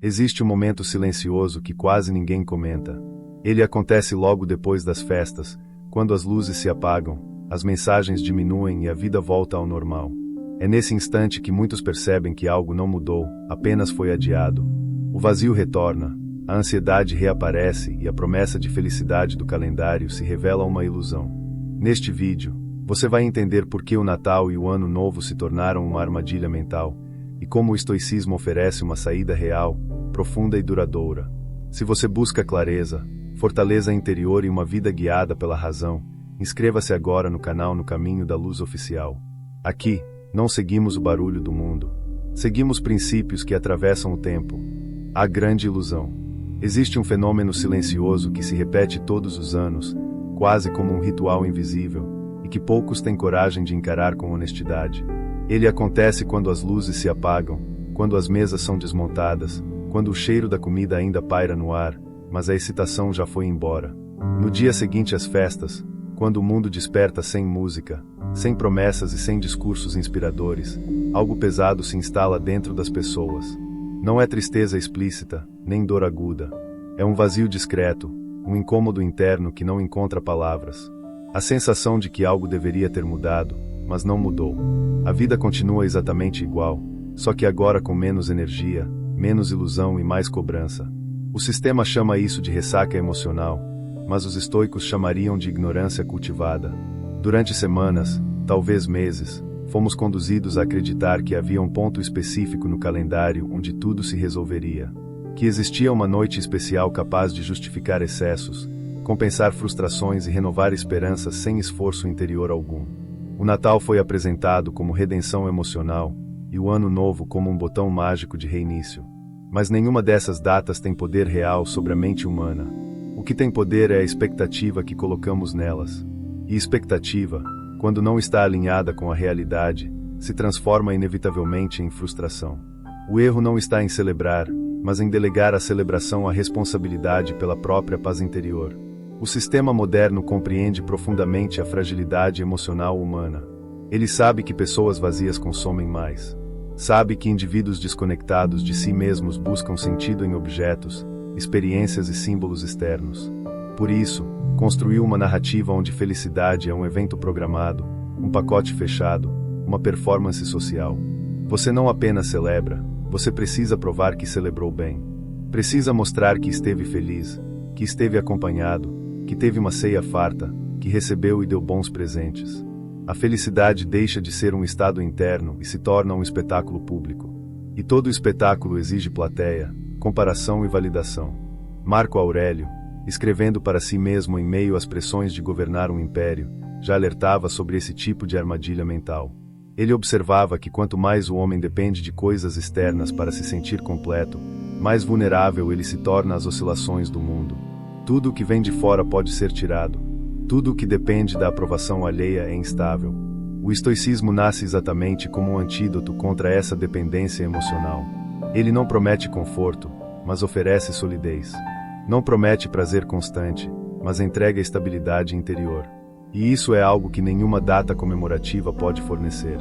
Existe um momento silencioso que quase ninguém comenta. Ele acontece logo depois das festas, quando as luzes se apagam, as mensagens diminuem e a vida volta ao normal. É nesse instante que muitos percebem que algo não mudou, apenas foi adiado. O vazio retorna, a ansiedade reaparece e a promessa de felicidade do calendário se revela uma ilusão. Neste vídeo, você vai entender por que o Natal e o Ano Novo se tornaram uma armadilha mental, e como o estoicismo oferece uma saída real, profunda e duradoura. Se você busca clareza, fortaleza interior e uma vida guiada pela razão, inscreva-se agora no canal No Caminho da Luz Oficial. Aqui, não seguimos o barulho do mundo. Seguimos princípios que atravessam o tempo. A grande ilusão. Existe um fenômeno silencioso que se repete todos os anos, quase como um ritual invisível, e que poucos têm coragem de encarar com honestidade. Ele acontece quando as luzes se apagam, quando as mesas são desmontadas, quando o cheiro da comida ainda paira no ar, mas a excitação já foi embora. No dia seguinte às festas, quando o mundo desperta sem música, sem promessas e sem discursos inspiradores, algo pesado se instala dentro das pessoas. Não é tristeza explícita, nem dor aguda. É um vazio discreto, um incômodo interno que não encontra palavras. A sensação de que algo deveria ter mudado, mas não mudou. A vida continua exatamente igual, só que agora com menos energia, menos ilusão e mais cobrança. O sistema chama isso de ressaca emocional, mas os estoicos chamariam de ignorância cultivada. Durante semanas, talvez meses, fomos conduzidos a acreditar que havia um ponto específico no calendário onde tudo se resolveria. Que existia uma noite especial capaz de justificar excessos, compensar frustrações e renovar esperanças sem esforço interior algum. O Natal foi apresentado como redenção emocional, e o Ano Novo como um botão mágico de reinício. Mas nenhuma dessas datas tem poder real sobre a mente humana. O que tem poder é a expectativa que colocamos nelas. E expectativa, quando não está alinhada com a realidade, se transforma inevitavelmente em frustração. O erro não está em celebrar, mas em delegar à celebração a responsabilidade pela própria paz interior. O sistema moderno compreende profundamente a fragilidade emocional humana. Ele sabe que pessoas vazias consomem mais. Sabe que indivíduos desconectados de si mesmos buscam sentido em objetos, experiências e símbolos externos. Por isso, construiu uma narrativa onde felicidade é um evento programado, um pacote fechado, uma performance social. Você não apenas celebra, você precisa provar que celebrou bem. Precisa mostrar que esteve feliz, que esteve acompanhado, que teve uma ceia farta, que recebeu e deu bons presentes. A felicidade deixa de ser um estado interno e se torna um espetáculo público. E todo espetáculo exige plateia, comparação e validação. Marco Aurélio, escrevendo para si mesmo em meio às pressões de governar um império, já alertava sobre esse tipo de armadilha mental. Ele observava que quanto mais o homem depende de coisas externas para se sentir completo, mais vulnerável ele se torna às oscilações do mundo. Tudo o que vem de fora pode ser tirado. Tudo o que depende da aprovação alheia é instável. O estoicismo nasce exatamente como um antídoto contra essa dependência emocional. Ele não promete conforto, mas oferece solidez. Não promete prazer constante, mas entrega estabilidade interior. E isso é algo que nenhuma data comemorativa pode fornecer.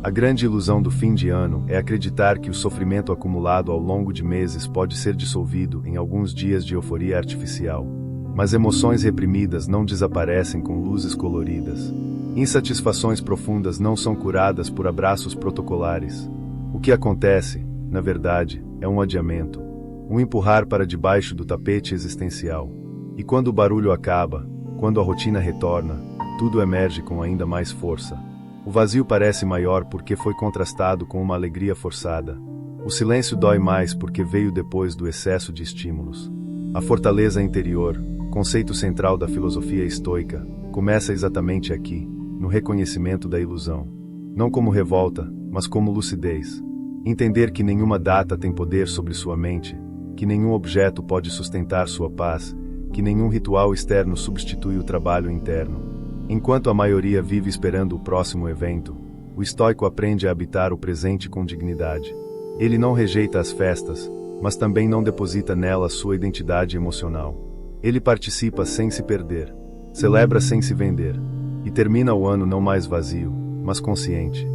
A grande ilusão do fim de ano é acreditar que o sofrimento acumulado ao longo de meses pode ser dissolvido em alguns dias de euforia artificial. Mas emoções reprimidas não desaparecem com luzes coloridas. Insatisfações profundas não são curadas por abraços protocolares. O que acontece, na verdade, é um adiamento. Um empurrar para debaixo do tapete existencial. E quando o barulho acaba, quando a rotina retorna, tudo emerge com ainda mais força. O vazio parece maior porque foi contrastado com uma alegria forçada. O silêncio dói mais porque veio depois do excesso de estímulos. A fortaleza interior, conceito central da filosofia estoica, começa exatamente aqui, no reconhecimento da ilusão. Não como revolta, mas como lucidez. Entender que nenhuma data tem poder sobre sua mente, que nenhum objeto pode sustentar sua paz, que nenhum ritual externo substitui o trabalho interno. Enquanto a maioria vive esperando o próximo evento, o estoico aprende a habitar o presente com dignidade. Ele não rejeita as festas, mas também não deposita nelas sua identidade emocional. Ele participa sem se perder, celebra sem se vender, e termina o ano não mais vazio, mas consciente.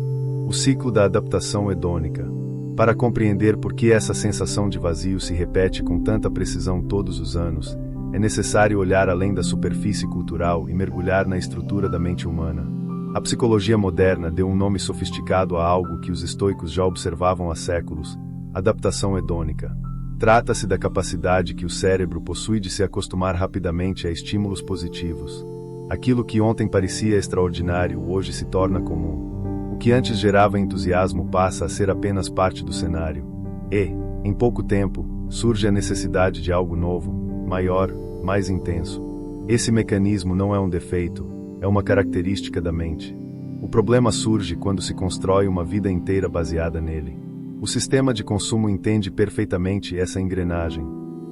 O ciclo da adaptação hedônica. Para compreender por que essa sensação de vazio se repete com tanta precisão todos os anos, é necessário olhar além da superfície cultural e mergulhar na estrutura da mente humana. A psicologia moderna deu um nome sofisticado a algo que os estoicos já observavam há séculos: adaptação hedônica. Trata-se da capacidade que o cérebro possui de se acostumar rapidamente a estímulos positivos. Aquilo que ontem parecia extraordinário hoje se torna comum. O que antes gerava entusiasmo passa a ser apenas parte do cenário. E, em pouco tempo, surge a necessidade de algo novo, maior, mais intenso. Esse mecanismo não é um defeito, é uma característica da mente. O problema surge quando se constrói uma vida inteira baseada nele. O sistema de consumo entende perfeitamente essa engrenagem.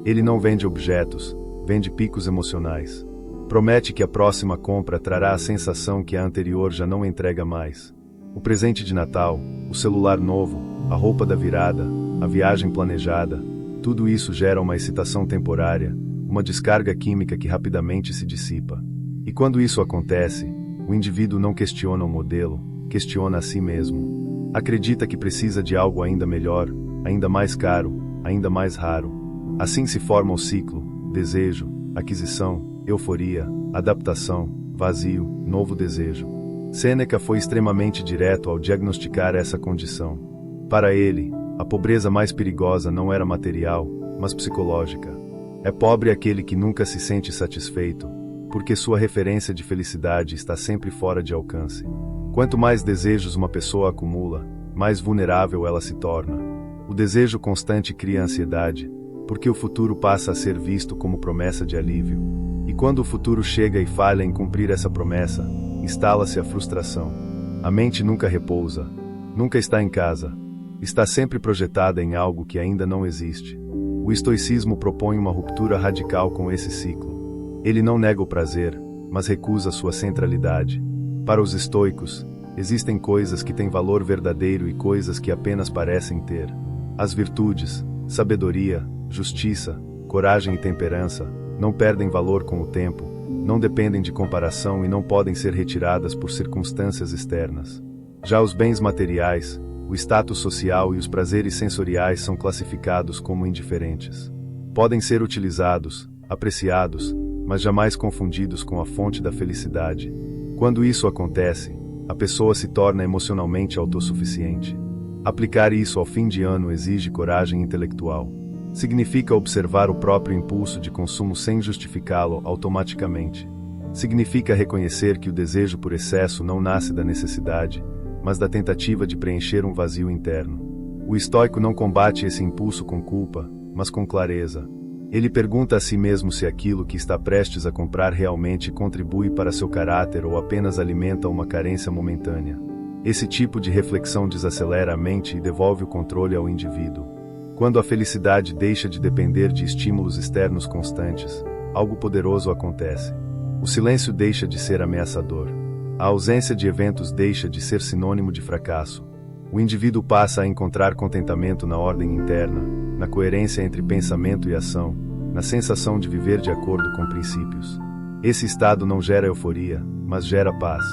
Ele não vende objetos, vende picos emocionais. Promete que a próxima compra trará a sensação que a anterior já não entrega mais. O presente de Natal, o celular novo, a roupa da virada, a viagem planejada, tudo isso gera uma excitação temporária, uma descarga química que rapidamente se dissipa. E quando isso acontece, o indivíduo não questiona o modelo, questiona a si mesmo. Acredita que precisa de algo ainda melhor, ainda mais caro, ainda mais raro. Assim se forma o ciclo: desejo, aquisição, euforia, adaptação, vazio, novo desejo. Sêneca foi extremamente direto ao diagnosticar essa condição. Para ele, a pobreza mais perigosa não era material, mas psicológica. É pobre aquele que nunca se sente satisfeito, porque sua referência de felicidade está sempre fora de alcance. Quanto mais desejos uma pessoa acumula, mais vulnerável ela se torna. O desejo constante cria ansiedade, porque o futuro passa a ser visto como promessa de alívio. E quando o futuro chega e falha em cumprir essa promessa, instala-se a frustração. A mente nunca repousa, nunca está em casa, está sempre projetada em algo que ainda não existe. O estoicismo propõe uma ruptura radical com esse ciclo. Ele não nega o prazer, mas recusa sua centralidade. Para os estoicos, existem coisas que têm valor verdadeiro e coisas que apenas parecem ter. As virtudes, sabedoria, justiça, coragem e temperança, não perdem valor com o tempo, não dependem de comparação e não podem ser retiradas por circunstâncias externas. Já os bens materiais, o status social e os prazeres sensoriais são classificados como indiferentes. Podem ser utilizados, apreciados, mas jamais confundidos com a fonte da felicidade. Quando isso acontece, a pessoa se torna emocionalmente autossuficiente. Aplicar isso ao fim de ano exige coragem intelectual. Significa observar o próprio impulso de consumo sem justificá-lo automaticamente. Significa reconhecer que o desejo por excesso não nasce da necessidade, mas da tentativa de preencher um vazio interno. O estoico não combate esse impulso com culpa, mas com clareza. Ele pergunta a si mesmo se aquilo que está prestes a comprar realmente contribui para seu caráter ou apenas alimenta uma carência momentânea. Esse tipo de reflexão desacelera a mente e devolve o controle ao indivíduo. Quando a felicidade deixa de depender de estímulos externos constantes, algo poderoso acontece. O silêncio deixa de ser ameaçador. A ausência de eventos deixa de ser sinônimo de fracasso. O indivíduo passa a encontrar contentamento na ordem interna, na coerência entre pensamento e ação, na sensação de viver de acordo com princípios. Esse estado não gera euforia, mas gera paz.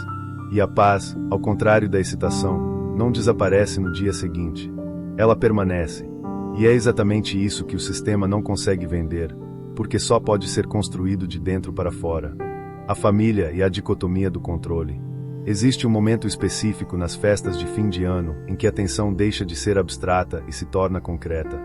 E a paz, ao contrário da excitação, não desaparece no dia seguinte. Ela permanece. E é exatamente isso que o sistema não consegue vender, porque só pode ser construído de dentro para fora. A família e a dicotomia do controle. Existe um momento específico nas festas de fim de ano em que a tensão deixa de ser abstrata e se torna concreta.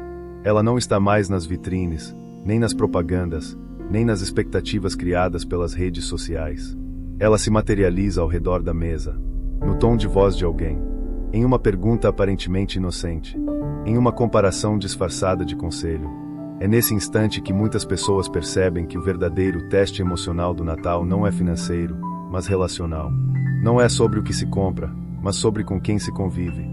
Ela não está mais nas vitrines, nem nas propagandas, nem nas expectativas criadas pelas redes sociais. Ela se materializa ao redor da mesa, no tom de voz de alguém, em uma pergunta aparentemente inocente, em uma comparação disfarçada de conselho. É nesse instante que muitas pessoas percebem que o verdadeiro teste emocional do Natal não é financeiro, mas relacional. Não é sobre o que se compra, mas sobre com quem se convive.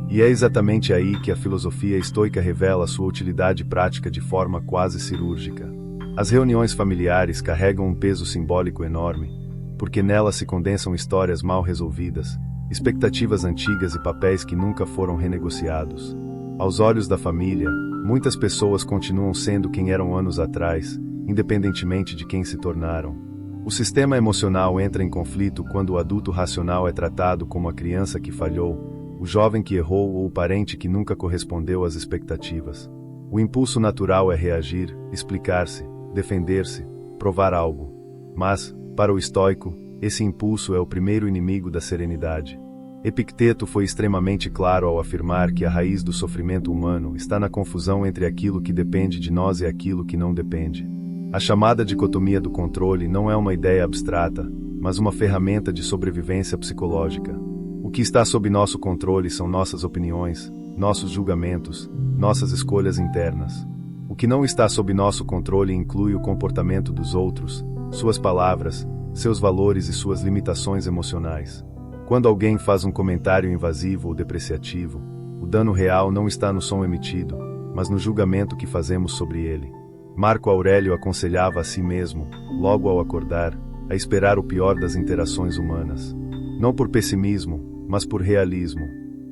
E é exatamente aí que a filosofia estoica revela sua utilidade prática de forma quase cirúrgica. As reuniões familiares carregam um peso simbólico enorme, porque nelas se condensam histórias mal resolvidas, expectativas antigas e papéis que nunca foram renegociados. Aos olhos da família, muitas pessoas continuam sendo quem eram anos atrás, independentemente de quem se tornaram. O sistema emocional entra em conflito quando o adulto racional é tratado como a criança que falhou, o jovem que errou ou o parente que nunca correspondeu às expectativas. O impulso natural é reagir, explicar-se, defender-se, provar algo. Mas, para o estoico, esse impulso é o primeiro inimigo da serenidade. Epicteto foi extremamente claro ao afirmar que a raiz do sofrimento humano está na confusão entre aquilo que depende de nós e aquilo que não depende. A chamada dicotomia do controle não é uma ideia abstrata, mas uma ferramenta de sobrevivência psicológica. O que está sob nosso controle são nossas opiniões, nossos julgamentos, nossas escolhas internas. O que não está sob nosso controle inclui o comportamento dos outros, suas palavras, seus valores e suas limitações emocionais. Quando alguém faz um comentário invasivo ou depreciativo, o dano real não está no som emitido, mas no julgamento que fazemos sobre ele. Marco Aurélio aconselhava a si mesmo, logo ao acordar, a esperar o pior das interações humanas. Não por pessimismo, mas por realismo.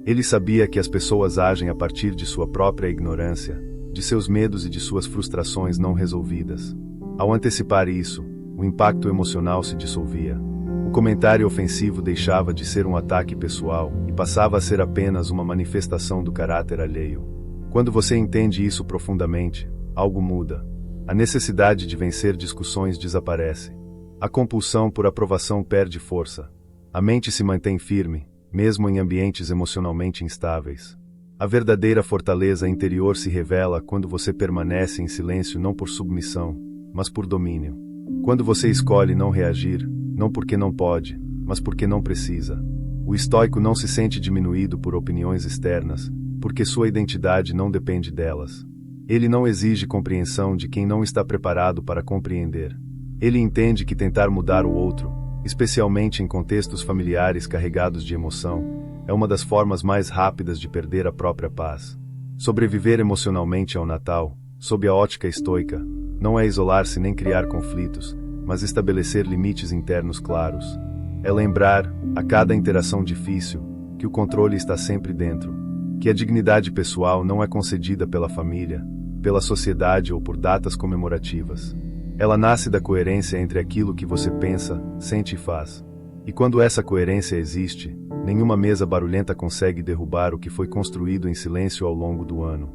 Ele sabia que as pessoas agem a partir de sua própria ignorância, de seus medos e de suas frustrações não resolvidas. Ao antecipar isso, o impacto emocional se dissolvia. O comentário ofensivo deixava de ser um ataque pessoal e passava a ser apenas uma manifestação do caráter alheio. Quando você entende isso profundamente, algo muda. A necessidade de vencer discussões desaparece. A compulsão por aprovação perde força. A mente se mantém firme, mesmo em ambientes emocionalmente instáveis. A verdadeira fortaleza interior se revela quando você permanece em silêncio não por submissão, mas por domínio. Quando você escolhe não reagir, não porque não pode, mas porque não precisa. O estoico não se sente diminuído por opiniões externas, porque sua identidade não depende delas. Ele não exige compreensão de quem não está preparado para compreender. Ele entende que tentar mudar o outro, especialmente em contextos familiares carregados de emoção, é uma das formas mais rápidas de perder a própria paz. Sobreviver emocionalmente ao Natal, sob a ótica estoica, não é isolar-se nem criar conflitos, mas estabelecer limites internos claros. É lembrar, a cada interação difícil, que o controle está sempre dentro, que a dignidade pessoal não é concedida pela família, pela sociedade ou por datas comemorativas. Ela nasce da coerência entre aquilo que você pensa, sente e faz. E quando essa coerência existe, nenhuma mesa barulhenta consegue derrubar o que foi construído em silêncio ao longo do ano.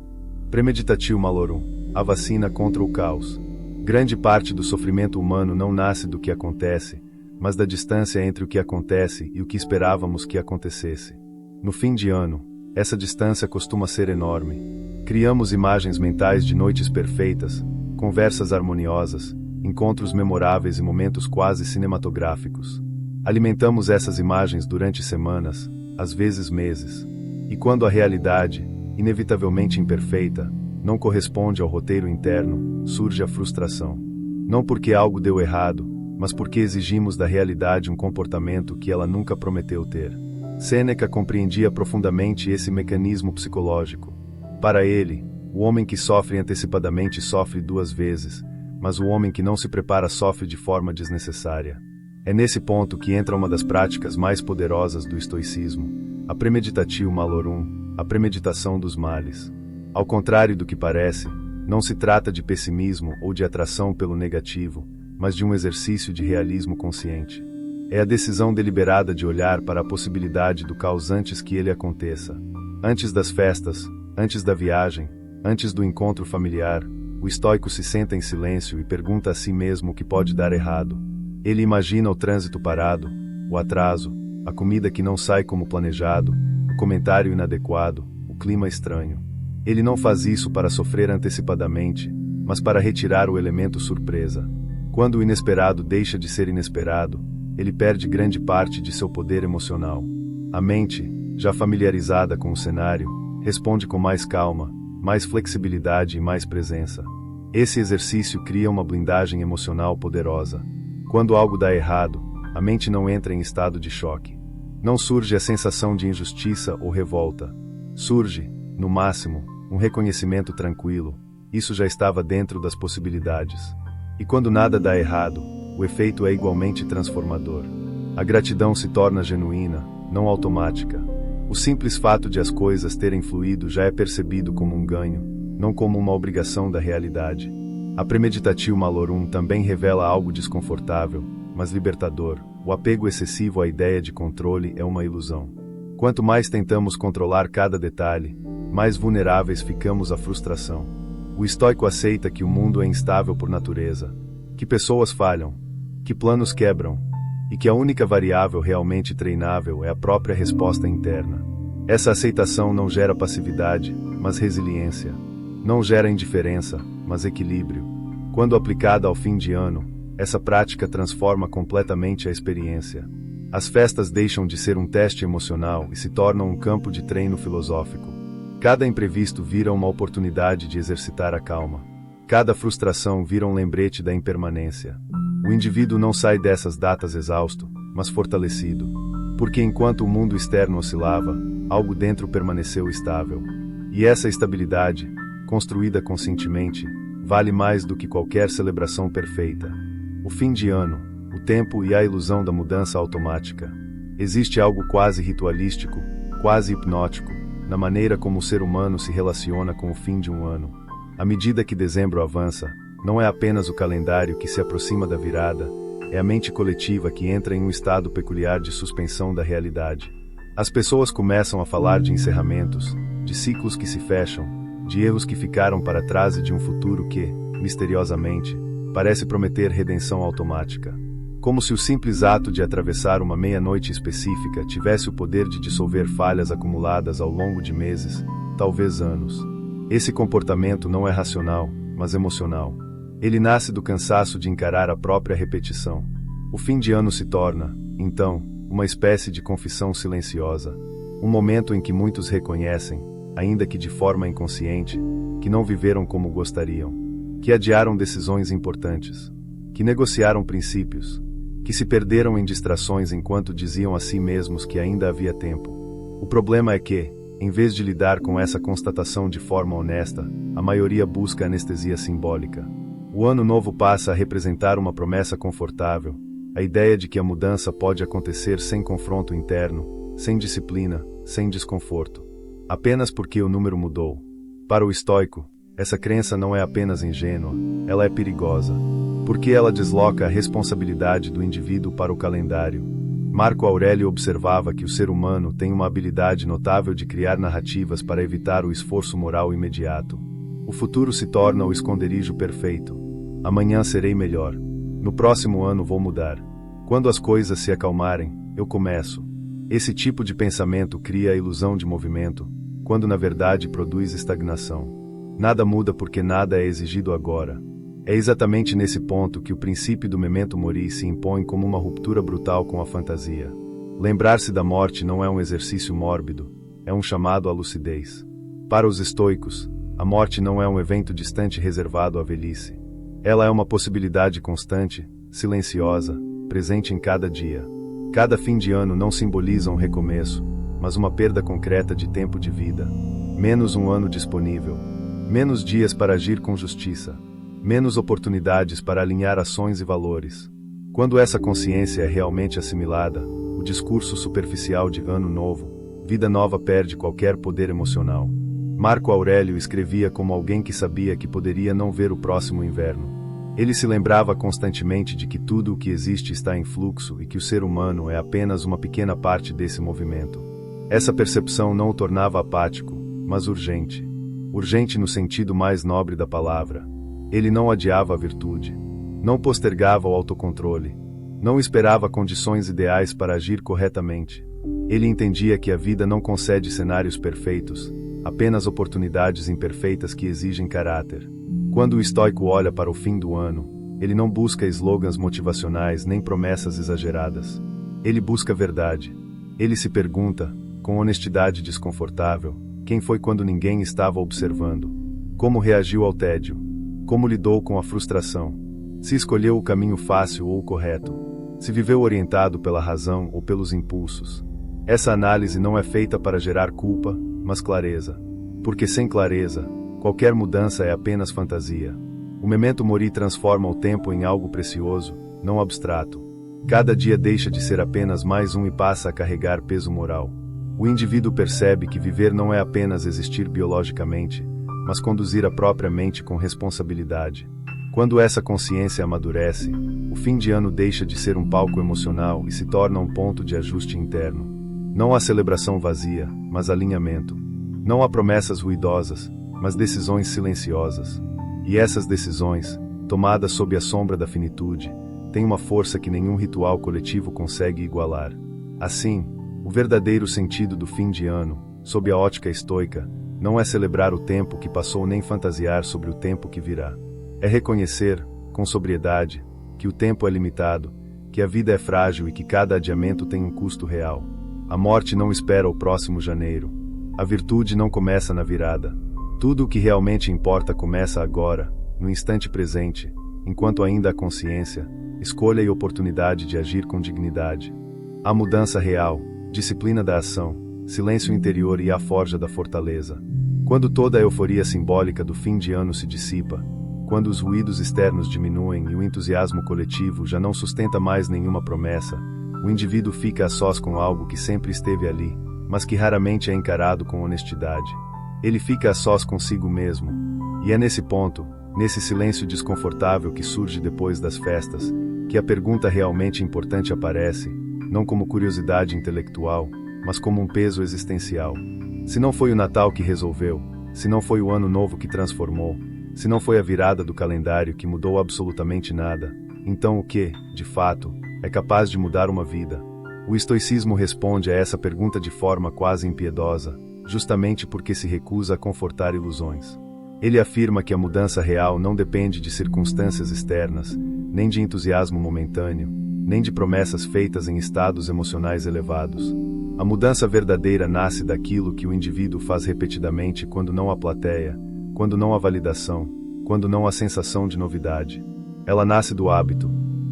Premeditatio malorum, a vacina contra o caos. Grande parte do sofrimento humano não nasce do que acontece, mas da distância entre o que acontece e o que esperávamos que acontecesse. No fim de ano, essa distância costuma ser enorme. Criamos imagens mentais de noites perfeitas, conversas harmoniosas, encontros memoráveis e momentos quase cinematográficos. Alimentamos essas imagens durante semanas, às vezes meses. E quando a realidade, inevitavelmente imperfeita, não corresponde ao roteiro interno, surge a frustração. Não porque algo deu errado, mas porque exigimos da realidade um comportamento que ela nunca prometeu ter. Sêneca compreendia profundamente esse mecanismo psicológico. Para ele, o homem que sofre antecipadamente sofre duas vezes, mas o homem que não se prepara sofre de forma desnecessária. É nesse ponto que entra uma das práticas mais poderosas do estoicismo, a premeditatio malorum, a premeditação dos males. Ao contrário do que parece, não se trata de pessimismo ou de atração pelo negativo, mas de um exercício de realismo consciente. É a decisão deliberada de olhar para a possibilidade do caos antes que ele aconteça. Antes das festas, antes da viagem, antes do encontro familiar, o estoico se senta em silêncio e pergunta a si mesmo o que pode dar errado. Ele imagina o trânsito parado, o atraso, a comida que não sai como planejado, o comentário inadequado, o clima estranho. Ele não faz isso para sofrer antecipadamente, mas para retirar o elemento surpresa. Quando o inesperado deixa de ser inesperado, ele perde grande parte de seu poder emocional. A mente, já familiarizada com o cenário, responde com mais calma, mais flexibilidade e mais presença. Esse exercício cria uma blindagem emocional poderosa. Quando algo dá errado, a mente não entra em estado de choque. Não surge a sensação de injustiça ou revolta. Surge, no máximo, um reconhecimento tranquilo. Isso já estava dentro das possibilidades. E quando nada dá errado, o efeito é igualmente transformador. A gratidão se torna genuína, não automática. O simples fato de as coisas terem fluído já é percebido como um ganho, não como uma obrigação da realidade. A premeditatio malorum também revela algo desconfortável, mas libertador. O apego excessivo à ideia de controle é uma ilusão. Quanto mais tentamos controlar cada detalhe, mais vulneráveis ficamos à frustração. O estoico aceita que o mundo é instável por natureza, que pessoas falham, que planos quebram, e que a única variável realmente treinável é a própria resposta interna. Essa aceitação não gera passividade, mas resiliência. Não gera indiferença, mas equilíbrio. Quando aplicada ao fim de ano, essa prática transforma completamente a experiência. As festas deixam de ser um teste emocional e se tornam um campo de treino filosófico. Cada imprevisto vira uma oportunidade de exercitar a calma. Cada frustração vira um lembrete da impermanência. O indivíduo não sai dessas datas exausto, mas fortalecido. Porque enquanto o mundo externo oscilava, algo dentro permaneceu estável. E essa estabilidade, construída conscientemente, vale mais do que qualquer celebração perfeita. O fim de ano, o tempo e a ilusão da mudança automática. Existe algo quase ritualístico, quase hipnótico, na maneira como o ser humano se relaciona com o fim de um ano. À medida que dezembro avança, não é apenas o calendário que se aproxima da virada, é a mente coletiva que entra em um estado peculiar de suspensão da realidade. As pessoas começam a falar de encerramentos, de ciclos que se fecham, de erros que ficaram para trás e de um futuro que, misteriosamente, parece prometer redenção automática. Como se o simples ato de atravessar uma meia-noite específica tivesse o poder de dissolver falhas acumuladas ao longo de meses, talvez anos. Esse comportamento não é racional, mas emocional. Ele nasce do cansaço de encarar a própria repetição. O fim de ano se torna, então, uma espécie de confissão silenciosa. Um momento em que muitos reconhecem, ainda que de forma inconsciente, que não viveram como gostariam, que adiaram decisões importantes, que negociaram princípios, que se perderam em distrações enquanto diziam a si mesmos que ainda havia tempo. O problema é que, em vez de lidar com essa constatação de forma honesta, a maioria busca anestesia simbólica. O ano novo passa a representar uma promessa confortável, a ideia de que a mudança pode acontecer sem confronto interno, sem disciplina, sem desconforto. Apenas porque o número mudou. Para o estoico, essa crença não é apenas ingênua, ela é perigosa. Porque ela desloca a responsabilidade do indivíduo para o calendário. Marco Aurélio observava que o ser humano tem uma habilidade notável de criar narrativas para evitar o esforço moral imediato. O futuro se torna o esconderijo perfeito. Amanhã serei melhor. No próximo ano vou mudar. Quando as coisas se acalmarem, eu começo. Esse tipo de pensamento cria a ilusão de movimento, quando na verdade produz estagnação. Nada muda porque nada é exigido agora. É exatamente nesse ponto que o princípio do memento mori se impõe como uma ruptura brutal com a fantasia. Lembrar-se da morte não é um exercício mórbido, é um chamado à lucidez. Para os estoicos, a morte não é um evento distante reservado à velhice. Ela é uma possibilidade constante, silenciosa, presente em cada dia. Cada fim de ano não simboliza um recomeço, mas uma perda concreta de tempo de vida. Menos um ano disponível. Menos dias para agir com justiça. Menos oportunidades para alinhar ações e valores. Quando essa consciência é realmente assimilada, o discurso superficial de ano novo, vida nova perde qualquer poder emocional. Marco Aurélio escrevia como alguém que sabia que poderia não ver o próximo inverno. Ele se lembrava constantemente de que tudo o que existe está em fluxo e que o ser humano é apenas uma pequena parte desse movimento. Essa percepção não o tornava apático, mas urgente. Urgente no sentido mais nobre da palavra. Ele não adiava a virtude, não postergava o autocontrole, não esperava condições ideais para agir corretamente. Ele entendia que a vida não concede cenários perfeitos, apenas oportunidades imperfeitas que exigem caráter. Quando o estoico olha para o fim do ano, ele não busca slogans motivacionais nem promessas exageradas. Ele busca verdade. Ele se pergunta, com honestidade desconfortável, quem foi quando ninguém estava observando? Como reagiu ao tédio? Como lidou com a frustração? Se escolheu o caminho fácil ou o correto? Se viveu orientado pela razão ou pelos impulsos? Essa análise não é feita para gerar culpa, mas clareza. Porque sem clareza, qualquer mudança é apenas fantasia. O memento mori transforma o tempo em algo precioso, não abstrato. Cada dia deixa de ser apenas mais um e passa a carregar peso moral. O indivíduo percebe que viver não é apenas existir biologicamente, mas conduzir a própria mente com responsabilidade. Quando essa consciência amadurece, o fim de ano deixa de ser um palco emocional e se torna um ponto de ajuste interno. Não há celebração vazia, mas alinhamento. Não há promessas ruidosas, mas decisões silenciosas. E essas decisões, tomadas sob a sombra da finitude, têm uma força que nenhum ritual coletivo consegue igualar. Assim, o verdadeiro sentido do fim de ano, sob a ótica estoica, não é celebrar o tempo que passou nem fantasiar sobre o tempo que virá. É reconhecer, com sobriedade, que o tempo é limitado, que a vida é frágil e que cada adiamento tem um custo real. A morte não espera o próximo janeiro. A virtude não começa na virada. Tudo o que realmente importa começa agora, no instante presente, enquanto ainda há consciência, escolha e oportunidade de agir com dignidade. A mudança real, disciplina da ação, silêncio interior e a forja da fortaleza. Quando toda a euforia simbólica do fim de ano se dissipa, quando os ruídos externos diminuem e o entusiasmo coletivo já não sustenta mais nenhuma promessa, o indivíduo fica a sós com algo que sempre esteve ali, mas que raramente é encarado com honestidade. Ele fica a sós consigo mesmo. E é nesse ponto, nesse silêncio desconfortável que surge depois das festas, que a pergunta realmente importante aparece, não como curiosidade intelectual, mas como um peso existencial. Se não foi o Natal que resolveu, se não foi o Ano Novo que transformou, se não foi a virada do calendário que mudou absolutamente nada, então o que, de fato, é capaz de mudar uma vida? O estoicismo responde a essa pergunta de forma quase impiedosa, justamente porque se recusa a confortar ilusões. Ele afirma que a mudança real não depende de circunstâncias externas, nem de entusiasmo momentâneo, nem de promessas feitas em estados emocionais elevados. A mudança verdadeira nasce daquilo que o indivíduo faz repetidamente quando não há plateia, quando não há validação, quando não há sensação de novidade. Ela nasce do hábito,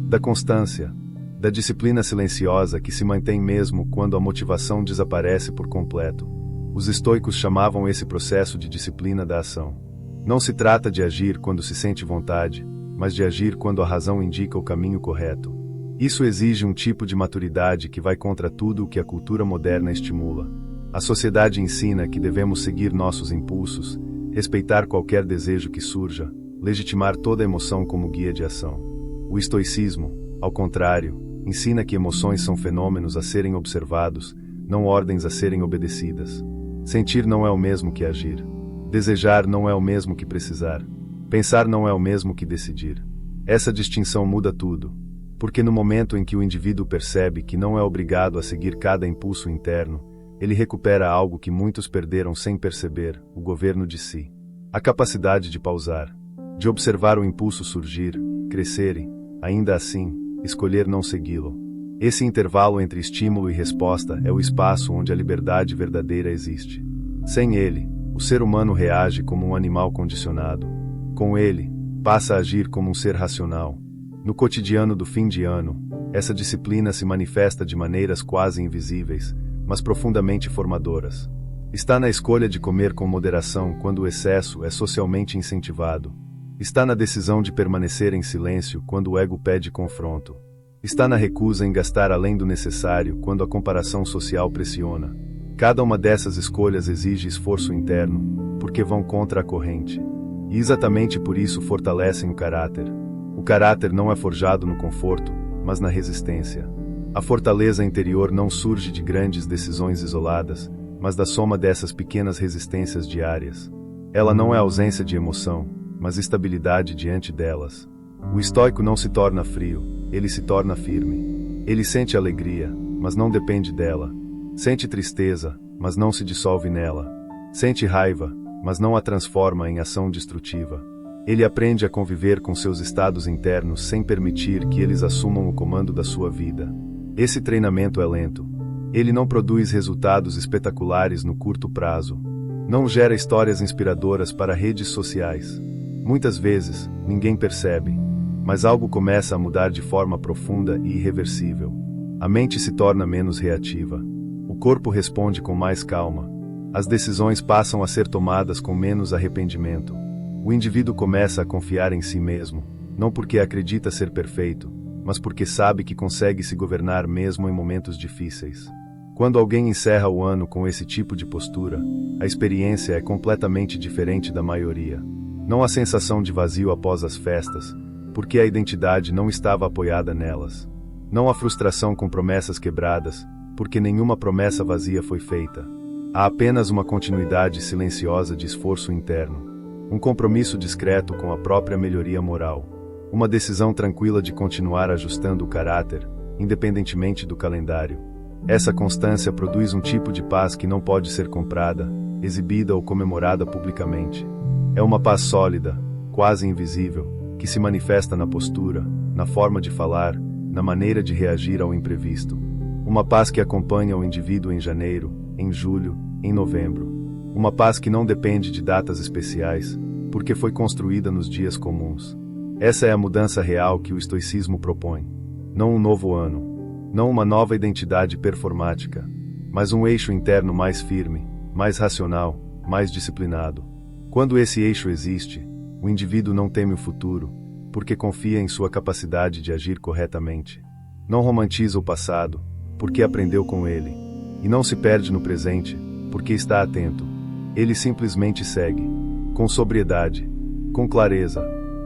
da constância, da disciplina silenciosa que se mantém mesmo quando a motivação desaparece por completo. Os estoicos chamavam esse processo de disciplina da ação. Não se trata de agir quando se sente vontade, mas de agir quando a razão indica o caminho correto. Isso exige um tipo de maturidade que vai contra tudo o que a cultura moderna estimula. A sociedade ensina que devemos seguir nossos impulsos, respeitar qualquer desejo que surja, legitimar toda emoção como guia de ação. O estoicismo, ao contrário, ensina que emoções são fenômenos a serem observados, não ordens a serem obedecidas. Sentir não é o mesmo que agir. Desejar não é o mesmo que precisar. Pensar não é o mesmo que decidir. Essa distinção muda tudo, porque no momento em que o indivíduo percebe que não é obrigado a seguir cada impulso interno, ele recupera algo que muitos perderam sem perceber, o governo de si. A capacidade de pausar, de observar o impulso surgir, crescer e, ainda assim, escolher não segui-lo. Esse intervalo entre estímulo e resposta é o espaço onde a liberdade verdadeira existe. Sem ele, o ser humano reage como um animal condicionado. Com ele, passa a agir como um ser racional. No cotidiano do fim de ano, essa disciplina se manifesta de maneiras quase invisíveis, mas profundamente formadoras. Está na escolha de comer com moderação quando o excesso é socialmente incentivado. Está na decisão de permanecer em silêncio quando o ego pede confronto. Está na recusa em gastar além do necessário quando a comparação social pressiona. Cada uma dessas escolhas exige esforço interno, porque vão contra a corrente. E exatamente por isso fortalecem o caráter. O caráter não é forjado no conforto, mas na resistência. A fortaleza interior não surge de grandes decisões isoladas, mas da soma dessas pequenas resistências diárias. Ela não é ausência de emoção, mas estabilidade diante delas. O estoico não se torna frio, ele se torna firme. Ele sente alegria, mas não depende dela. Sente tristeza, mas não se dissolve nela. Sente raiva, mas não a transforma em ação destrutiva. Ele aprende a conviver com seus estados internos sem permitir que eles assumam o comando da sua vida. Esse treinamento é lento. Ele não produz resultados espetaculares no curto prazo. Não gera histórias inspiradoras para redes sociais. Muitas vezes, ninguém percebe, mas algo começa a mudar de forma profunda e irreversível. A mente se torna menos reativa. O corpo responde com mais calma. As decisões passam a ser tomadas com menos arrependimento. O indivíduo começa a confiar em si mesmo, não porque acredita ser perfeito, mas porque sabe que consegue se governar mesmo em momentos difíceis. Quando alguém encerra o ano com esse tipo de postura, a experiência é completamente diferente da maioria. Não há sensação de vazio após as festas, porque a identidade não estava apoiada nelas. Não há frustração com promessas quebradas, porque nenhuma promessa vazia foi feita. Há apenas uma continuidade silenciosa de esforço interno, um compromisso discreto com a própria melhoria moral, uma decisão tranquila de continuar ajustando o caráter, independentemente do calendário. Essa constância produz um tipo de paz que não pode ser comprada, exibida ou comemorada publicamente. É uma paz sólida, quase invisível, que se manifesta na postura, na forma de falar, na maneira de reagir ao imprevisto. Uma paz que acompanha o indivíduo em janeiro, em julho, em novembro. Uma paz que não depende de datas especiais, porque foi construída nos dias comuns. Essa é a mudança real que o estoicismo propõe. Não um novo ano, não uma nova identidade performática, mas um eixo interno mais firme, mais racional, mais disciplinado. Quando esse eixo existe, o indivíduo não teme o futuro, porque confia em sua capacidade de agir corretamente. Não romantiza o passado, porque aprendeu com ele, e não se perde no presente, porque está atento. Ele simplesmente segue, com sobriedade, com clareza,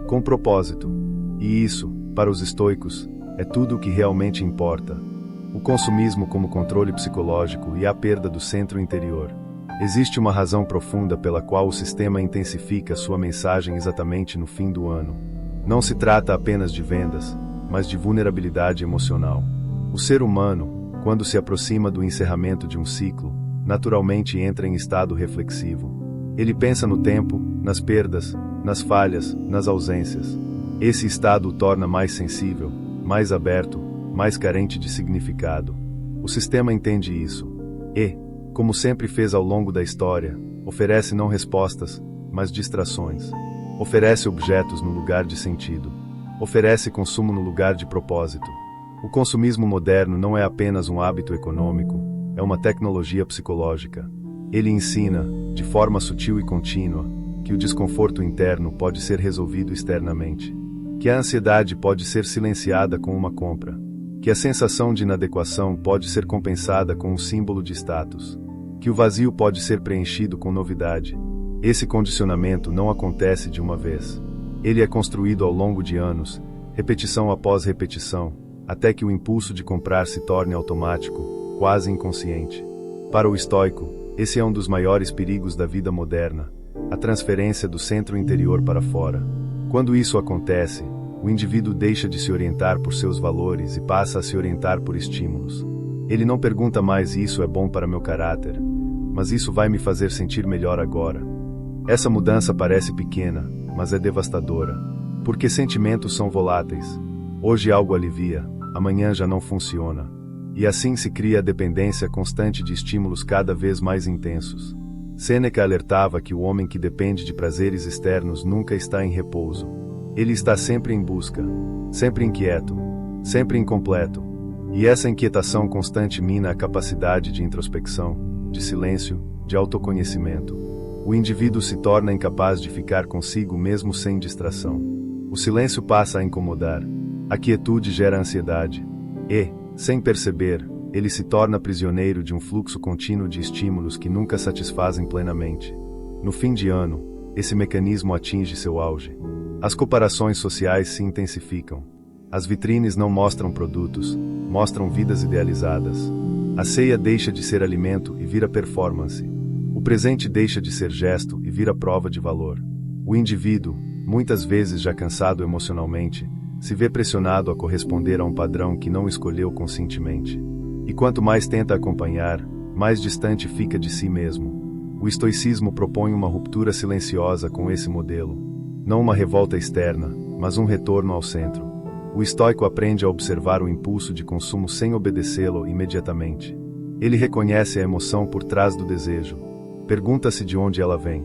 com propósito. E isso, para os estoicos, é tudo o que realmente importa. O consumismo como controle psicológico e a perda do centro interior. Existe uma razão profunda pela qual o sistema intensifica sua mensagem exatamente no fim do ano. Não se trata apenas de vendas, mas de vulnerabilidade emocional. O ser humano, quando se aproxima do encerramento de um ciclo, naturalmente entra em estado reflexivo. Ele pensa no tempo, nas perdas, nas falhas, nas ausências. Esse estado o torna mais sensível, mais aberto, mais carente de significado. O sistema entende isso. E, como sempre fez ao longo da história, oferece não respostas, mas distrações. Oferece objetos no lugar de sentido. Oferece consumo no lugar de propósito. O consumismo moderno não é apenas um hábito econômico, é uma tecnologia psicológica. Ele ensina, de forma sutil e contínua, que o desconforto interno pode ser resolvido externamente, que a ansiedade pode ser silenciada com uma compra, que a sensação de inadequação pode ser compensada com um símbolo de status, que o vazio pode ser preenchido com novidade. Esse condicionamento não acontece de uma vez. Ele é construído ao longo de anos, repetição após repetição, até que o impulso de comprar se torne automático, quase inconsciente. Para o estoico, esse é um dos maiores perigos da vida moderna, a transferência do centro interior para fora. Quando isso acontece, o indivíduo deixa de se orientar por seus valores e passa a se orientar por estímulos. Ele não pergunta mais: isso é bom para meu caráter, mas isso vai me fazer sentir melhor agora. Essa mudança parece pequena, mas é devastadora, porque sentimentos são voláteis. Hoje algo alivia, amanhã já não funciona. E assim se cria a dependência constante de estímulos cada vez mais intensos. Sêneca alertava que o homem que depende de prazeres externos nunca está em repouso. Ele está sempre em busca, sempre inquieto, sempre incompleto. E essa inquietação constante mina a capacidade de introspecção, de silêncio, de autoconhecimento. O indivíduo se torna incapaz de ficar consigo mesmo sem distração. O silêncio passa a incomodar. A quietude gera ansiedade. E, sem perceber, ele se torna prisioneiro de um fluxo contínuo de estímulos que nunca satisfazem plenamente. No fim de ano, esse mecanismo atinge seu auge. As comparações sociais se intensificam. As vitrines não mostram produtos, mostram vidas idealizadas. A ceia deixa de ser alimento e vira performance. O presente deixa de ser gesto e vira prova de valor. O indivíduo, muitas vezes já cansado emocionalmente, se vê pressionado a corresponder a um padrão que não escolheu conscientemente. E quanto mais tenta acompanhar, mais distante fica de si mesmo. O estoicismo propõe uma ruptura silenciosa com esse modelo. Não uma revolta externa, mas um retorno ao centro. O estoico aprende a observar o impulso de consumo sem obedecê-lo imediatamente. Ele reconhece a emoção por trás do desejo. Pergunta-se de onde ela vem.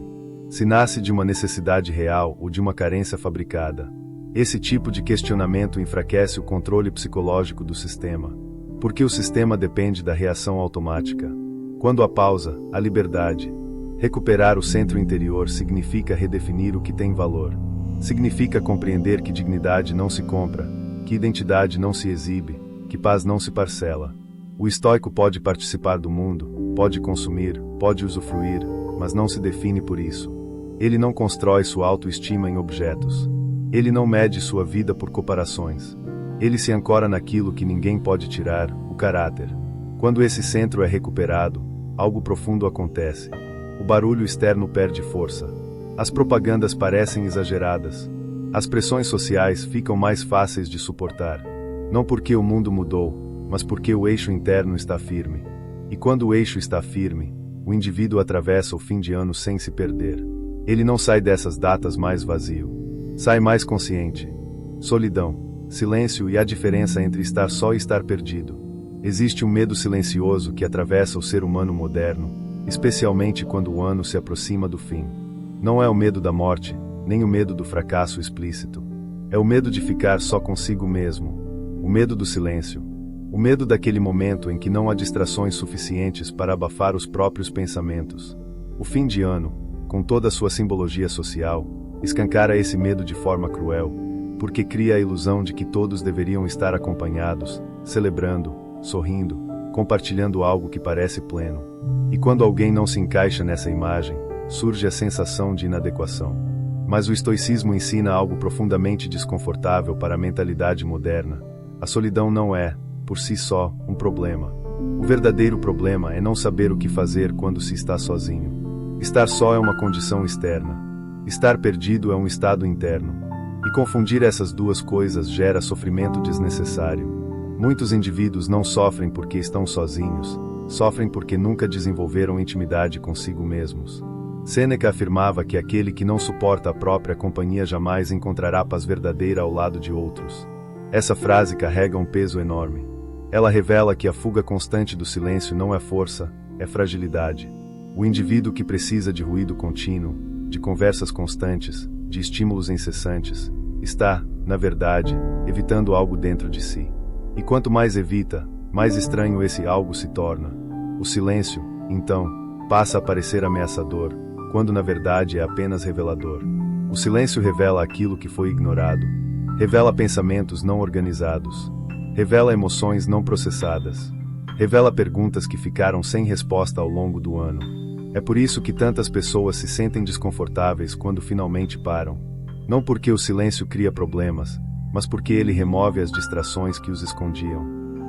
Se nasce de uma necessidade real ou de uma carência fabricada. Esse tipo de questionamento enfraquece o controle psicológico do sistema, porque o sistema depende da reação automática. Quando há pausa, há liberdade. Recuperar o centro interior significa redefinir o que tem valor. Significa compreender que dignidade não se compra, que identidade não se exibe, que paz não se parcela. O estoico pode participar do mundo, pode consumir, pode usufruir, mas não se define por isso. Ele não constrói sua autoestima em objetos. Ele não mede sua vida por comparações. Ele se ancora naquilo que ninguém pode tirar, o caráter. Quando esse centro é recuperado, algo profundo acontece. O barulho externo perde força. As propagandas parecem exageradas. As pressões sociais ficam mais fáceis de suportar. Não porque o mundo mudou, mas porque o eixo interno está firme. E quando o eixo está firme, o indivíduo atravessa o fim de ano sem se perder. Ele não sai dessas datas mais vazio. Sai mais consciente. Solidão, silêncio e a diferença entre estar só e estar perdido. Existe um medo silencioso que atravessa o ser humano moderno, especialmente quando o ano se aproxima do fim. Não é o medo da morte, nem o medo do fracasso explícito. É o medo de ficar só consigo mesmo. O medo do silêncio. O medo daquele momento em que não há distrações suficientes para abafar os próprios pensamentos. O fim de ano, com toda a sua simbologia social, escancara esse medo de forma cruel, porque cria a ilusão de que todos deveriam estar acompanhados, celebrando, sorrindo, compartilhando algo que parece pleno. E quando alguém não se encaixa nessa imagem, surge a sensação de inadequação. Mas o estoicismo ensina algo profundamente desconfortável para a mentalidade moderna. A solidão não é, por si só, um problema. O verdadeiro problema é não saber o que fazer quando se está sozinho. Estar só é uma condição externa. Estar perdido é um estado interno. E confundir essas duas coisas gera sofrimento desnecessário. Muitos indivíduos não sofrem porque estão sozinhos, sofrem porque nunca desenvolveram intimidade consigo mesmos. Sêneca afirmava que aquele que não suporta a própria companhia jamais encontrará paz verdadeira ao lado de outros. Essa frase carrega um peso enorme. Ela revela que a fuga constante do silêncio não é força, é fragilidade. O indivíduo que precisa de ruído contínuo, de conversas constantes, de estímulos incessantes, está, na verdade, evitando algo dentro de si. E quanto mais evita, mais estranho esse algo se torna. O silêncio, então, passa a parecer ameaçador, quando na verdade é apenas revelador. O silêncio revela aquilo que foi ignorado. Revela pensamentos não organizados. Revela emoções não processadas. Revela perguntas que ficaram sem resposta ao longo do ano. É por isso que tantas pessoas se sentem desconfortáveis quando finalmente param. Não porque o silêncio cria problemas, mas porque ele remove as distrações que os escondiam.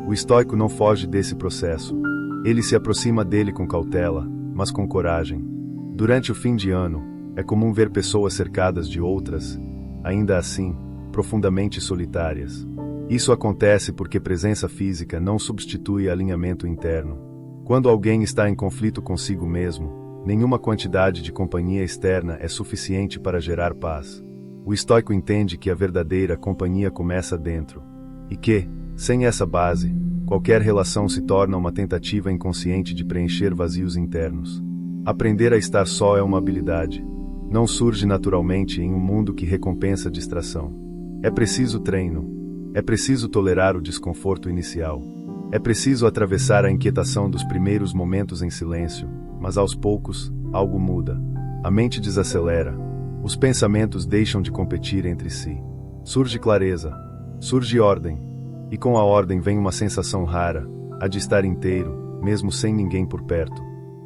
O estoico não foge desse processo. Ele se aproxima dele com cautela, mas com coragem. Durante o fim de ano, é comum ver pessoas cercadas de outras, ainda assim, profundamente solitárias. Isso acontece porque presença física não substitui alinhamento interno. Quando alguém está em conflito consigo mesmo, nenhuma quantidade de companhia externa é suficiente para gerar paz. O estoico entende que a verdadeira companhia começa dentro, e que, sem essa base, qualquer relação se torna uma tentativa inconsciente de preencher vazios internos. Aprender a estar só é uma habilidade. Não surge naturalmente em um mundo que recompensa a distração. É preciso treino. É preciso tolerar o desconforto inicial. É preciso atravessar a inquietação dos primeiros momentos em silêncio, mas aos poucos, algo muda. A mente desacelera. Os pensamentos deixam de competir entre si. Surge clareza. Surge ordem. E com a ordem vem uma sensação rara, a de estar inteiro, mesmo sem ninguém por perto.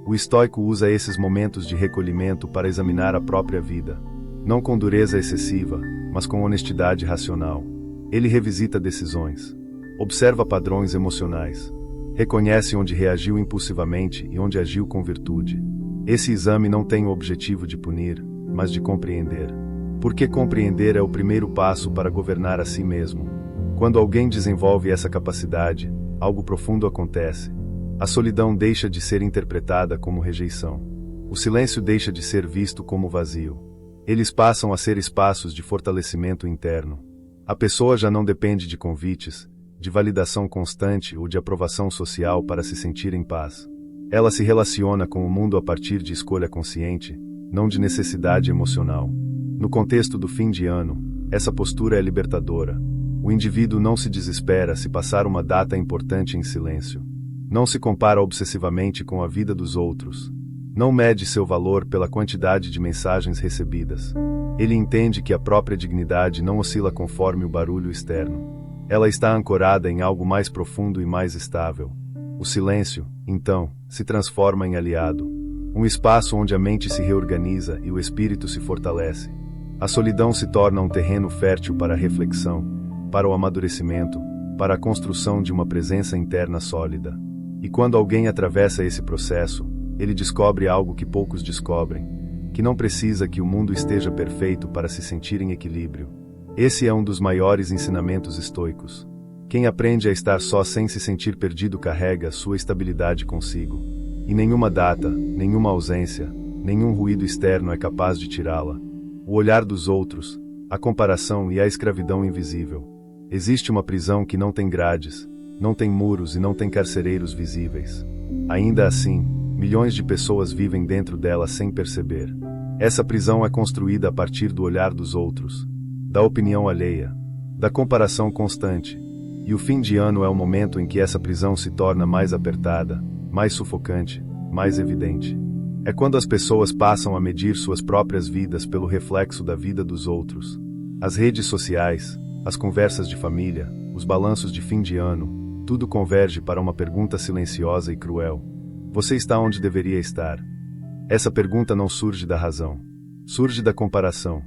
O estoico usa esses momentos de recolhimento para examinar a própria vida. Não com dureza excessiva, mas com honestidade racional. Ele revisita decisões. Observa padrões emocionais. Reconhece onde reagiu impulsivamente e onde agiu com virtude. Esse exame não tem o objetivo de punir, mas de compreender. Porque compreender é o primeiro passo para governar a si mesmo. Quando alguém desenvolve essa capacidade, algo profundo acontece. A solidão deixa de ser interpretada como rejeição. O silêncio deixa de ser visto como vazio. Eles passam a ser espaços de fortalecimento interno. A pessoa já não depende de convites, de validação constante ou de aprovação social para se sentir em paz. Ela se relaciona com o mundo a partir de escolha consciente, não de necessidade emocional. No contexto do fim de ano, essa postura é libertadora. O indivíduo não se desespera se passar uma data importante em silêncio. Não se compara obsessivamente com a vida dos outros. Não mede seu valor pela quantidade de mensagens recebidas. Ele entende que a própria dignidade não oscila conforme o barulho externo. Ela está ancorada em algo mais profundo e mais estável. O silêncio, então, se transforma em aliado. Um espaço onde a mente se reorganiza e o espírito se fortalece. A solidão se torna um terreno fértil para a reflexão, para o amadurecimento, para a construção de uma presença interna sólida. E quando alguém atravessa esse processo, ele descobre algo que poucos descobrem, que não precisa que o mundo esteja perfeito para se sentir em equilíbrio. Esse é um dos maiores ensinamentos estoicos. Quem aprende a estar só sem se sentir perdido carrega sua estabilidade consigo. E nenhuma data, nenhuma ausência, nenhum ruído externo é capaz de tirá-la. O olhar dos outros, a comparação e a escravidão invisível. Existe uma prisão que não tem grades, não tem muros e não tem carcereiros visíveis. Ainda assim, milhões de pessoas vivem dentro dela sem perceber. Essa prisão é construída a partir do olhar dos outros, da opinião alheia, da comparação constante. E o fim de ano é o momento em que essa prisão se torna mais apertada, mais sufocante, mais evidente. É quando as pessoas passam a medir suas próprias vidas pelo reflexo da vida dos outros. As redes sociais, as conversas de família, os balanços de fim de ano, tudo converge para uma pergunta silenciosa e cruel. Você está onde deveria estar? Essa pergunta não surge da razão. Surge da comparação.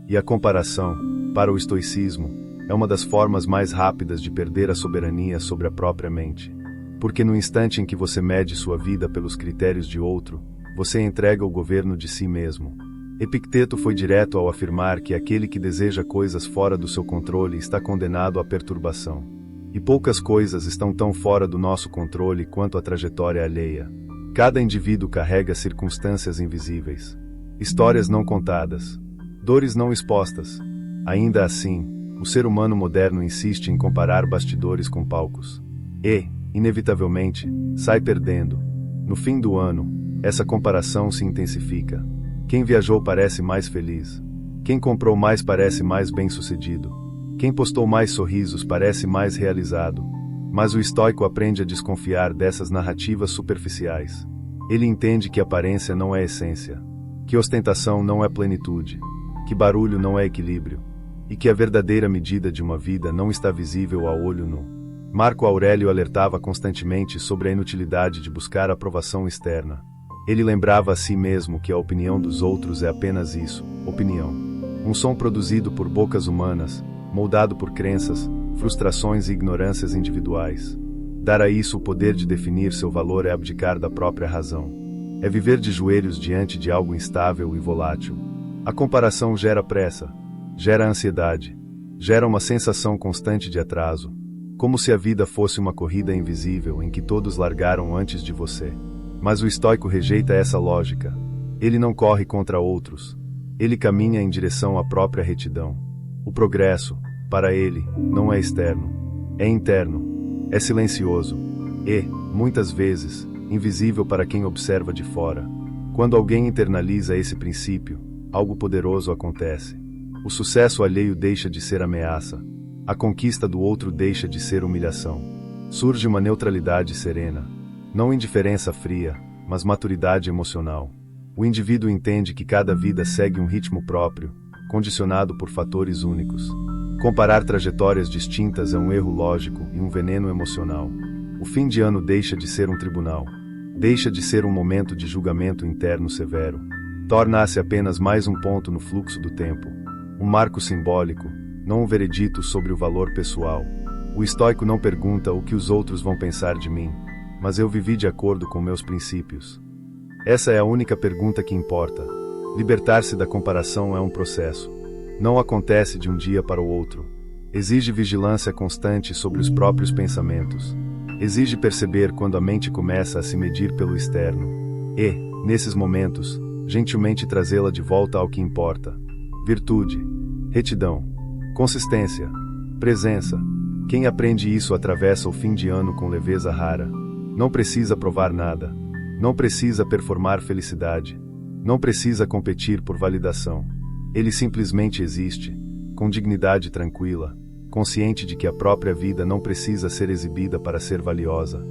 E a comparação, para o estoicismo, é uma das formas mais rápidas de perder a soberania sobre a própria mente. Porque no instante em que você mede sua vida pelos critérios de outro, você entrega o governo de si mesmo. Epicteto foi direto ao afirmar que aquele que deseja coisas fora do seu controle está condenado à perturbação. E poucas coisas estão tão fora do nosso controle quanto a trajetória alheia. Cada indivíduo carrega circunstâncias invisíveis, histórias não contadas, dores não expostas. Ainda assim, o ser humano moderno insiste em comparar bastidores com palcos. E, inevitavelmente, sai perdendo. No fim do ano, essa comparação se intensifica. Quem viajou parece mais feliz. Quem comprou mais parece mais bem-sucedido. Quem postou mais sorrisos parece mais realizado. Mas o estoico aprende a desconfiar dessas narrativas superficiais. Ele entende que aparência não é essência, que ostentação não é plenitude, que barulho não é equilíbrio, e que a verdadeira medida de uma vida não está visível a olho nu. Marco Aurélio alertava constantemente sobre a inutilidade de buscar aprovação externa. Ele lembrava a si mesmo que a opinião dos outros é apenas isso, opinião. Um som produzido por bocas humanas, moldado por crenças, frustrações e ignorâncias individuais. Dar a isso o poder de definir seu valor é abdicar da própria razão. É viver de joelhos diante de algo instável e volátil. A comparação gera pressa, gera ansiedade, gera uma sensação constante de atraso, como se a vida fosse uma corrida invisível em que todos largaram antes de você. Mas o estoico rejeita essa lógica. Ele não corre contra outros. Ele caminha em direção à própria retidão. O progresso, para ele, não é externo. É interno. É silencioso. E, muitas vezes, invisível para quem observa de fora. Quando alguém internaliza esse princípio, algo poderoso acontece. O sucesso alheio deixa de ser ameaça. A conquista do outro deixa de ser humilhação. Surge uma neutralidade serena. Não indiferença fria, mas maturidade emocional. O indivíduo entende que cada vida segue um ritmo próprio, condicionado por fatores únicos. Comparar trajetórias distintas é um erro lógico e um veneno emocional. O fim de ano deixa de ser um tribunal. Deixa de ser um momento de julgamento interno severo. Torna-se apenas mais um ponto no fluxo do tempo. Um marco simbólico, não um veredito sobre o valor pessoal. O estoico não pergunta o que os outros vão pensar de mim, mas eu vivi de acordo com meus princípios. Essa é a única pergunta que importa. Libertar-se da comparação é um processo. Não acontece de um dia para o outro. Exige vigilância constante sobre os próprios pensamentos. Exige perceber quando a mente começa a se medir pelo externo. E, nesses momentos, gentilmente trazê-la de volta ao que importa. Virtude, retidão, consistência, presença. Quem aprende isso atravessa o fim de ano com leveza rara. Não precisa provar nada. Não precisa performar felicidade. Não precisa competir por validação. Ele simplesmente existe, com dignidade tranquila, consciente de que a própria vida não precisa ser exibida para ser valiosa.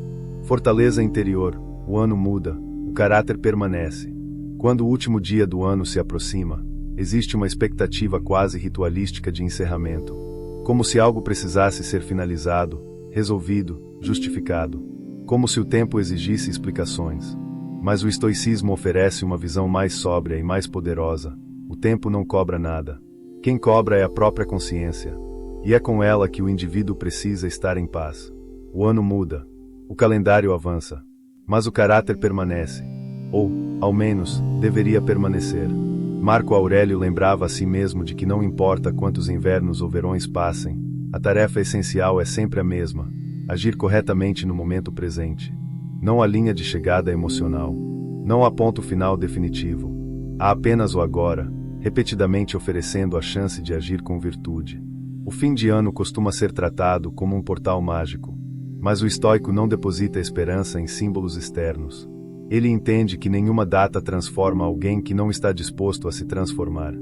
Fortaleza interior, o ano muda, o caráter permanece. Quando o último dia do ano se aproxima, existe uma expectativa quase ritualística de encerramento. Como se algo precisasse ser finalizado, resolvido, justificado. Como se o tempo exigisse explicações. Mas o estoicismo oferece uma visão mais sóbria e mais poderosa. O tempo não cobra nada. Quem cobra é a própria consciência. E é com ela que o indivíduo precisa estar em paz. O ano muda. O calendário avança, mas o caráter permanece. Ou, ao menos, deveria permanecer. Marco Aurélio lembrava a si mesmo de que não importa quantos invernos ou verões passem, a tarefa essencial é sempre a mesma: agir corretamente no momento presente. Não há linha de chegada emocional. Não há ponto final definitivo. Há apenas o agora, repetidamente oferecendo a chance de agir com virtude. O fim de ano costuma ser tratado como um portal mágico, mas o estoico não deposita esperança em símbolos externos. Ele entende que nenhuma data transforma alguém que não está disposto a se transformar.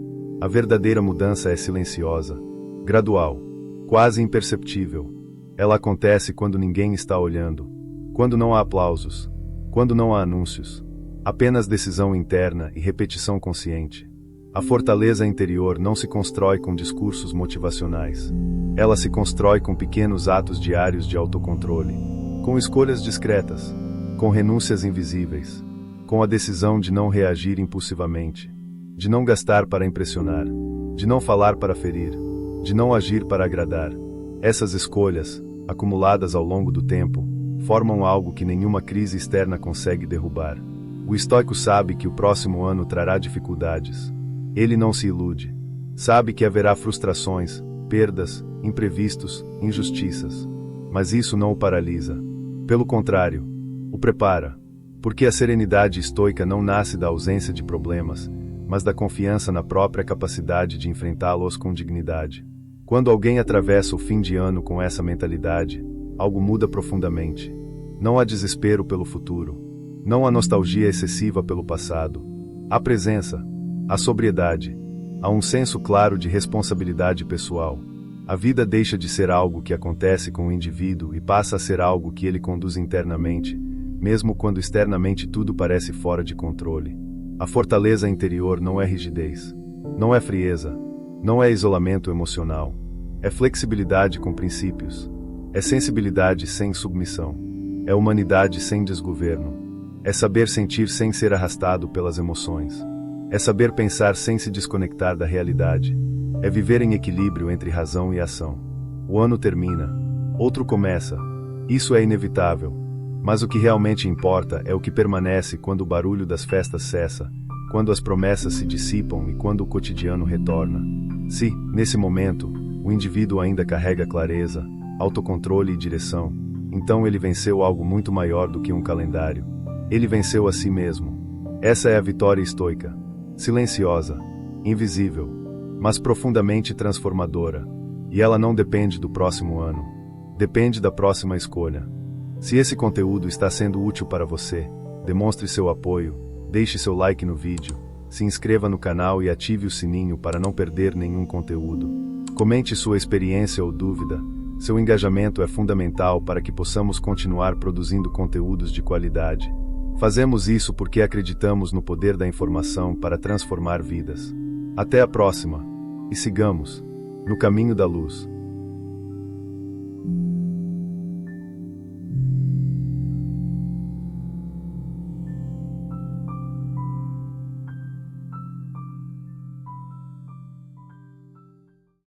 A verdadeira mudança é silenciosa, gradual, quase imperceptível. Ela acontece quando ninguém está olhando, quando não há aplausos, quando não há anúncios. Apenas decisão interna e repetição consciente. A fortaleza interior não se constrói com discursos motivacionais. Ela se constrói com pequenos atos diários de autocontrole, com escolhas discretas, com renúncias invisíveis, com a decisão de não reagir impulsivamente, de não gastar para impressionar, de não falar para ferir, de não agir para agradar. Essas escolhas, acumuladas ao longo do tempo, formam algo que nenhuma crise externa consegue derrubar. O estoico sabe que o próximo ano trará dificuldades. Ele não se ilude. Sabe que haverá frustrações, perdas, imprevistos, injustiças. Mas isso não o paralisa. Pelo contrário, o prepara. Porque a serenidade estoica não nasce da ausência de problemas, mas da confiança na própria capacidade de enfrentá-los com dignidade. Quando alguém atravessa o fim de ano com essa mentalidade, algo muda profundamente. Não há desespero pelo futuro. Não há nostalgia excessiva pelo passado. Há presença. Há sobriedade. Há um senso claro de responsabilidade pessoal. A vida deixa de ser algo que acontece com o indivíduo e passa a ser algo que ele conduz internamente, mesmo quando externamente tudo parece fora de controle. A fortaleza interior não é rigidez. Não é frieza. Não é isolamento emocional. É flexibilidade com princípios. É sensibilidade sem submissão. É humanidade sem desgoverno. É saber sentir sem ser arrastado pelas emoções. É saber pensar sem se desconectar da realidade. É viver em equilíbrio entre razão e ação. O ano termina. Outro começa. Isso é inevitável. Mas o que realmente importa é o que permanece quando o barulho das festas cessa, quando as promessas se dissipam e quando o cotidiano retorna. Se, nesse momento, o indivíduo ainda carrega clareza, autocontrole e direção, então ele venceu algo muito maior do que um calendário. Ele venceu a si mesmo. Essa é a vitória estoica. Silenciosa, invisível, mas profundamente transformadora. E ela não depende do próximo ano. Depende da próxima escolha. Se esse conteúdo está sendo útil para você, demonstre seu apoio, deixe seu like no vídeo, se inscreva no canal e ative o sininho para não perder nenhum conteúdo. Comente sua experiência ou dúvida. Seu engajamento é fundamental para que possamos continuar produzindo conteúdos de qualidade. Fazemos isso porque acreditamos no poder da informação para transformar vidas. Até a próxima, e sigamos no caminho da luz.